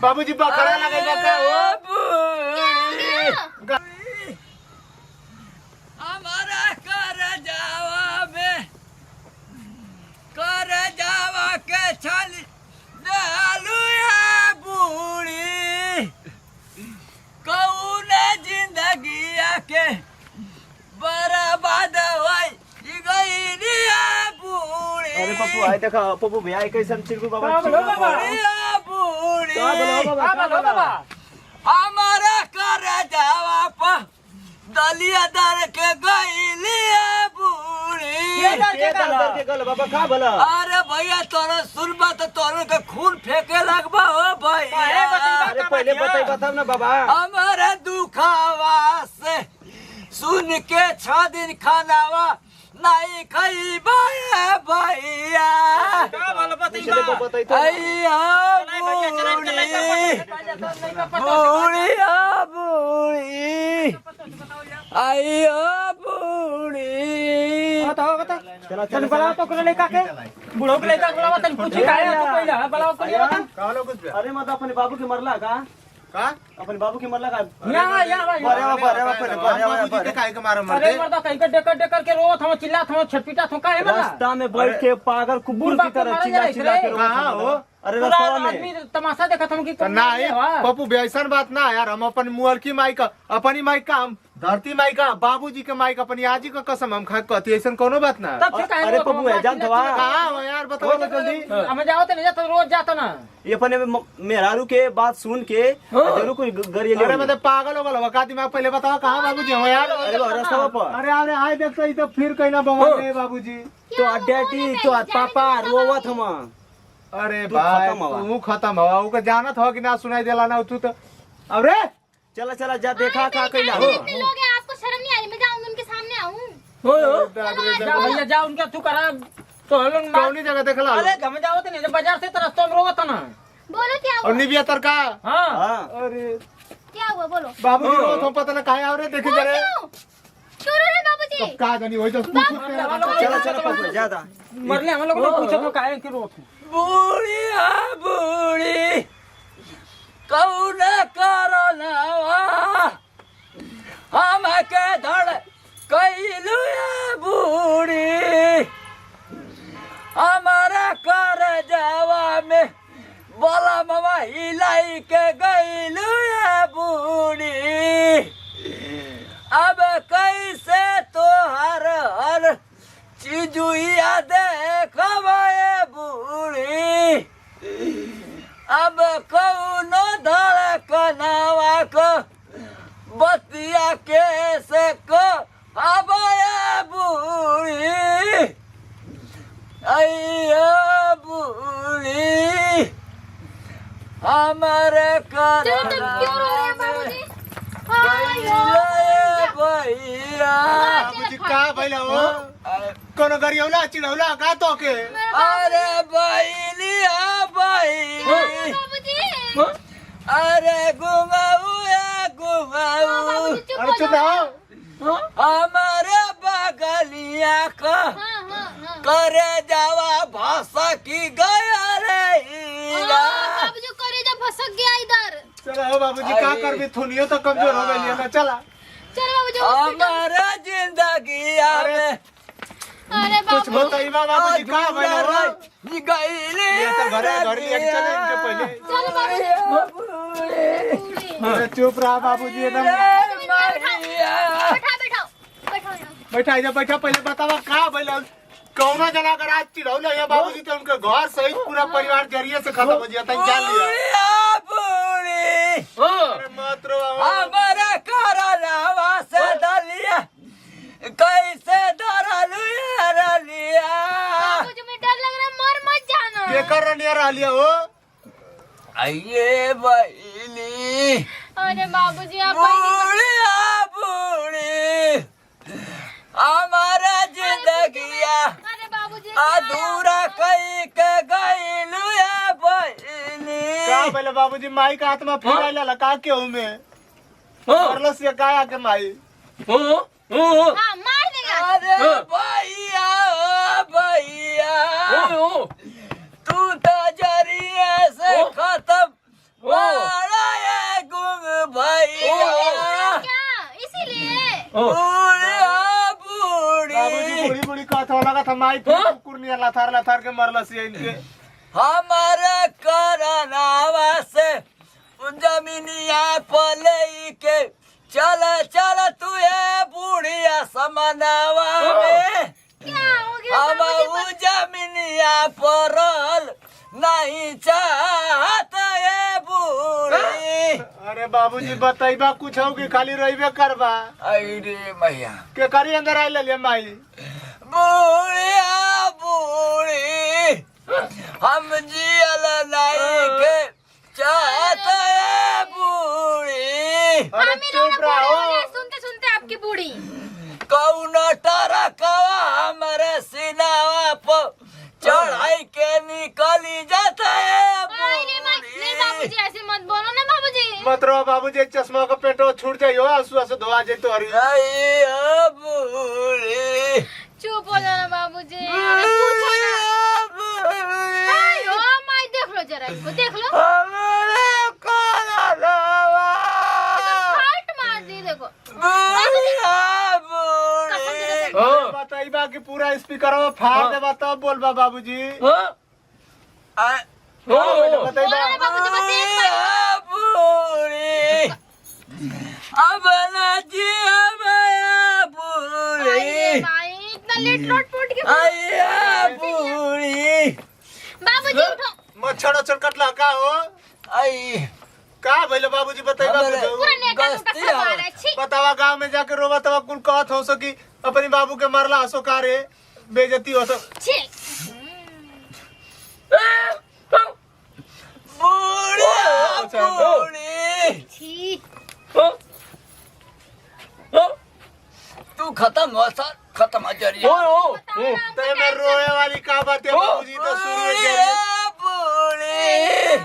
बाबूजी बखड़ा लगे का हमारा कर जावा के छल डालू बूढ़ी कौन जिंदगी के बर्बाद बूढ़ी। अरे पप्पू आए देखा पप्पू भैया कैसे चिरकू बाबा बूढ़ी बाबा हमारा कर जावा पर दलिया दर के गईलिया बूढ़ी। बाबा का भला अरे भैया तोरा सुनबा तो तोरा के खून फेंके लगबा हो भैया। अरे पहले बताओ ना बाबा। हमारे दुखावा से सुन के 6 दिन खानावा नहीं खइबा भैया। अय्या बूढ़ी अय्या बूढ़ी चल बलाओ तो करे लेका के बूढ़ो के लेका बलाओ तन पूछी काहे तो पहिला बलाओ करियो तन। अरे मत अपने बाबू के मरला का अपने बाबू के मरला का यहाँ बाबूजी के काहे के मारम अरे मर्दा कहीं के डेकर के रोत हम चिल्लात हम छटपीटा थो काहे बला रास्ता में बैठ के पागल कुबुर की तरह चिल्ला के कहां हो। अरे रास्ता में आदमी तमाशा देखत हम की नहीं पप्पू ऐसा बात ना यार। हम अपन मुअल की माई का अपनी माई का हम धरती माई का बाबूजी के माई का अपनी आजी का कसम हम खा कहती ऐसा कोनो बात ना। तब फिर काहे अरे पप्पू है जान थवा कहां हो यार बताओ तो जल्दी। हम जाओ तो नहीं जाता रोज जाता ना ये अपने मेहरारू के बात सुन के जरूर कोई गरिए ले। अरे मतलब पागल हो गल का दिमाग पहले बताओ कहां बाबूजी हो यार। अरे रास्ता पर अरे अरे आए देखते ही तो फिर कहीं ना बंगल में बाबूजी तो डैडी तो पापा रोवत हम। अरे तू भाई खत्म हुआ। तू खत्म हुआ ऊ का जानत हो कि ना सुनाई देला ना तू तो। अरे चला चला जा देखा का कैला हो। इतने लोग हैं आपको शर्म नहीं आ रही? मैं जाऊंगी उनके सामने आऊं। हो जा भैया जा उनका तू करा तो हलन मार। कौनी जगह देखला अरे हम जाओ तो नहीं बाजार से रास्ता में रोवत ना। बोलो क्या और हुआ? निबिया तरका। हां हां अरे क्या हुआ बोलो? बाबूजी रो तो पता ना काहे आ रहे देखे जरे क्यों रो रहे बाबूजी? का जानी होई तो चला चला पप्पू ज्यादा मरले हम लोग ने पूछो तो काहे की रोत बूढ़िया बूढ़ी कौन करनवा हम के धड़ कैलू बूढ़ी हमारा कर जावा में बोला मामा हिलाई के गईलू बूढ़ी। अब कैसे तो हर चीजुआ देखबे बूढ़ी अब कौनो धड़कनवा को बतिया कैसे को हबे बूढ़ी अय्या बूढ़ी हमारे कर चलो तुम क्यों रो रहे हैं बाबूजी? भैया बाबूजी का भइला हो कोनो गरियौला चिड़ौला का तो के। अरे बहिलिया बहिली बाबूजी अरे घुमाऊ घुमाऊ बाबूजी चुप अरे हो चुप जाओ। रहो हमारे बगलिया का हाँ हाँ हाँ करे जावा भाषा की गया रे बाबूजी करे जब भसक गया इधर। चलो हो बाबूजी का करबी थुनियो तो कमजोर हो गई ना चला। चलो बाबूजी हॉस्पिटल। हमारा जिंदगी में अरे कुछ बाबू बताइबा बाबूजी का भइला हो। गईली ये तो घर लेके चले इनके पहले। चलो बाबूजी अरे चुप रहा बाबूजी एकदम बैठा बैठाओ बैठाओ यहाँ। बैठा जा बैठा पहले बतावा का भइला कौनो जना अगर आज चिड़ौला है बाबूजी तो उनके घर सहित पूरा परिवार जरिए से खत्म हो जाता है जान लिया। अरे मत रो हमारा करनवा से दलिया कैसे लिया बाबूजी मुझे डर लग रहा है मर मत जाना। के कर रनिया रह लिया हो। आइए बहिनी अरे बाबूजी आप बूढ़िया बूढ़ी हमारा जिंदगिया अरे बाबूजी अधूरा कई के गईलू बहिनी का पहले बाबूजी माई का आत्मा फिर आइला लका के में परलस ये काया के माई हाँ मार देगा। अरे भैया भैया तू तो जरिए से खत्म बड़ा ये गुंग भैया क्या इसीलिए बूढ़िया बूढ़ी बाबूजी बूढ़ी बूढ़ी कहत लगा था माई कुकुर नियर लथार के मरलस ये इनके हमारे करनावा से जमीनिया पले के चल चल तू ये बूढ़िया समनावा में क्या हो गया हम बाबूजी? उ जमीनिया परल नहीं चाहत ये बूढ़ी अरे बाबूजी बताइबा कुछ हो कि खाली रहिबे करबा अरे मैया के करी अंदर आई ले माई बूढ़िया बूढ़ी हम जियल नहीं के चाहत ये बूढ़ी अरे हम ही लोग चुप बूढ़े हो रहो गए, सुनते सुनते आपकी बूढ़ी कौन टरकवा हमारे सीनावा पर चढ़ाई के निकली जाता है अरे नहीं बाबूजी ऐसे मत बोलो ना बाबूजी। मत रहो बाबूजी एक चश्मा का पेटो छूट जाइयो आंसू से धोआ जाए तो हरी नहीं बूढ़ी चुप हो जाना बाबूजी। अरे पूछो ना। आयो माई देख लो जरा इसको देख लो हमारे करनावा फाट मार दी देखो। बूढ़िया बूढ़ी बताइबा कि पूरा स्पीकर में फाड़ देबा तब बोलबा बाबूजी बताइबा बोलो ना बाबूजी बस एक बार। बूढ़ी अब ना जिया मैं बूढ़ी अरे माई इतना लेट लोट के आया बूढ़ी बाबूजी उठो। मच्छर उच्छर कटला का हो आई का भइले बाबूजी बताइबा हमारे- कुछ पूरा नेका टूटा गस्ती सब आ है। रहा है छी। बतावा गांव में जाके रोवा तवा कुल कहत हो सकी अपनी बाबू के मरला हसो का रे बेइज्जती हो सो छी बूढ़ी बूढ़ी छी तू खत्म हो सर खत्म हो जरिए ते में रोए वाली का बात है बाबूजी तो सुनिए बूढ़ी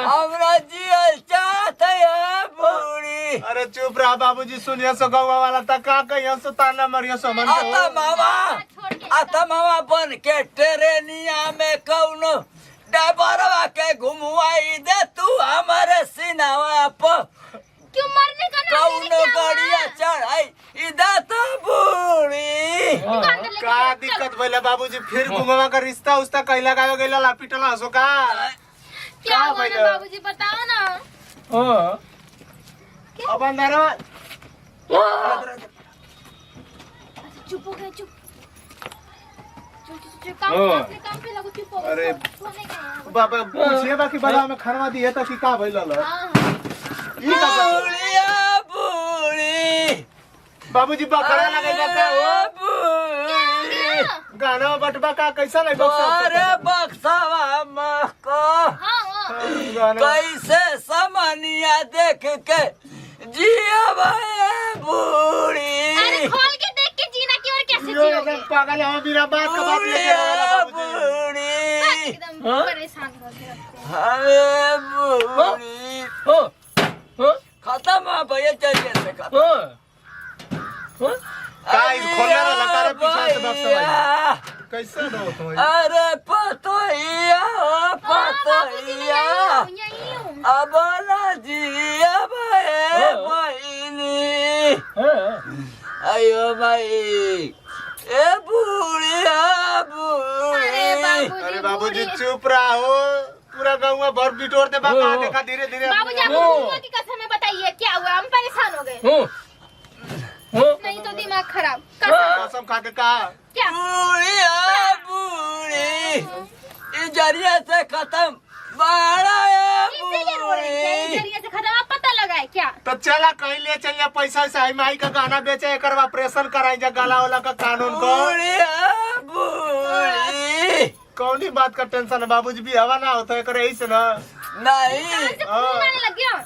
हमरा जियल चाहते है बूढ़ी अरे चुप रहा बाबूजी सुनिए सो गौवा वाला त का कहियो सो ताना मरियो सो मन के हो। आता मामा बन के ट्रेनिया में कौनो डबरवा के घुमवाई दे तू हमारे सिनावा पर क्यों मरने का नाम कौनो लेके क्या हुआ? गड़िया चढ़ाई इधर तो बूढ़ी दुकान पे लेके का चलो। दिक्कत भइले बाबूजी फिर घुमवा का रिश्ता उस्ता कइला गावे गइला लापिटला हसो का क्या का हुआ भइले? ना बाबूजी बताओ ना। अब अंदरवा चुप हो गए चुप चुप काम पे लगो चुप हो गए। अरे। सोने का है। बाबा पूछिए बाकी बड़ा में खरवा दिए त की का भइल ल हाँ, ई का बात? बूढ़िया बूढ़ी बाबूजी बकरा लगइबा का हो बूढ़ी हाँ, गाना बटबा का कैसा नहीं तोरे बक्सवा मको हाँ, हाँ। गाना कैसे समनिया देख के जिया भाई बूढ़ी अरे खोल के देख के जीना क्यों और कैसे यो जियोगे? एकदम पागल है बिना बात का बात लेके आवाला बाबूजी बूढ़ी एकदम परेशान कर दिया आपको। अरे बूढ़ी खत्म है भैया चलिए से खत्म का ई खोलना वाला का रे पीछे से बक्सा भैया, कैसे दो तो अरे पतोहिया हाँ, बाबूजी मैं पतोहिया यहीं हूँ। अब ना जिया भाई बहिनी अयो भाई ए बुढ़िया बुढ़ी अरे बाबूजी चुप रहो पूरा गाँव भर बिटोर दे बाबा देखा धीरे धीरे बाबूजी आप बुआ की कसम में बताइए क्या हुआ? हम परेशान हो गए। नहीं तो दिमाग खराब। कसम कसम खा के कहा क्या? बुढ़िया बुढ़ी इजरिया से खत्म बड़ा है इसीलिए रो रहे थे। इस बुढ़ी जरिए से खत्म आप पता लगाए क्या? तो चला कहीं ले चलिए पैसा से माई का गाना बेचे एक ऑपरेशन कराई जा गला वाला का कानून को बुढ़िया बुढ़ी कौनी बात का टेंशन है बाबूजी भी हवा ना होता है करे ऐसे ना नहीं ऐसे खून आने लग गया।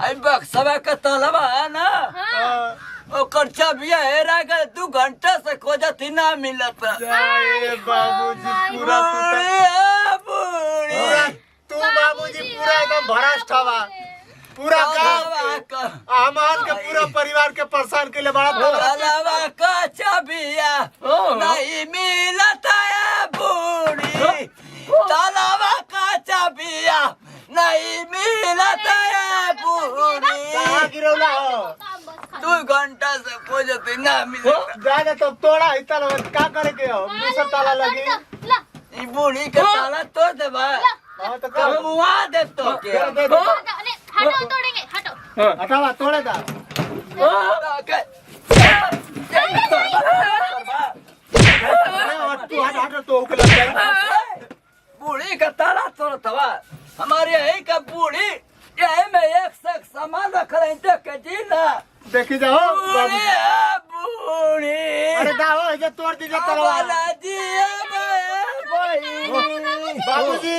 आई बक्सवा का तलवा है ना हाँ। ओकर चाबिया हेरा गए 2 घंटा से खोजत ही ना मिलत जाए बाबूजी पूरा बुढ़िया बुढ़ी पूरा तू बाबूजी पूरा एकदम भ्रष्ट हवा पूरा गाँव हमार के पूरा परिवार के परेशान के लिए बड़ा तलवा का चाबिया नहीं मिलता है बूढ़ी तलवा का चाबिया नहीं जल्दी ना मिलेगा। जाने तो तोड़ा ही ताला का करे के हो दूसरा ताला लगी ला ई बूढ़ी का ताला तोड़ दे बा हां तो का मुआ दे तो के हटाओ तोड़ेंगे हटाओ हटावा तोड़े दा तू हट तो ओके लग जाए बूढ़ी का ताला तोड़ दवा हमारे यही का बूढ़ी यही में एक से एक सामान रख रहे थे के जी ना देखी जाओ बाबू बूढ़ी अरे दाओ ये तोड़ दीजिए तलवार जी बाबूजी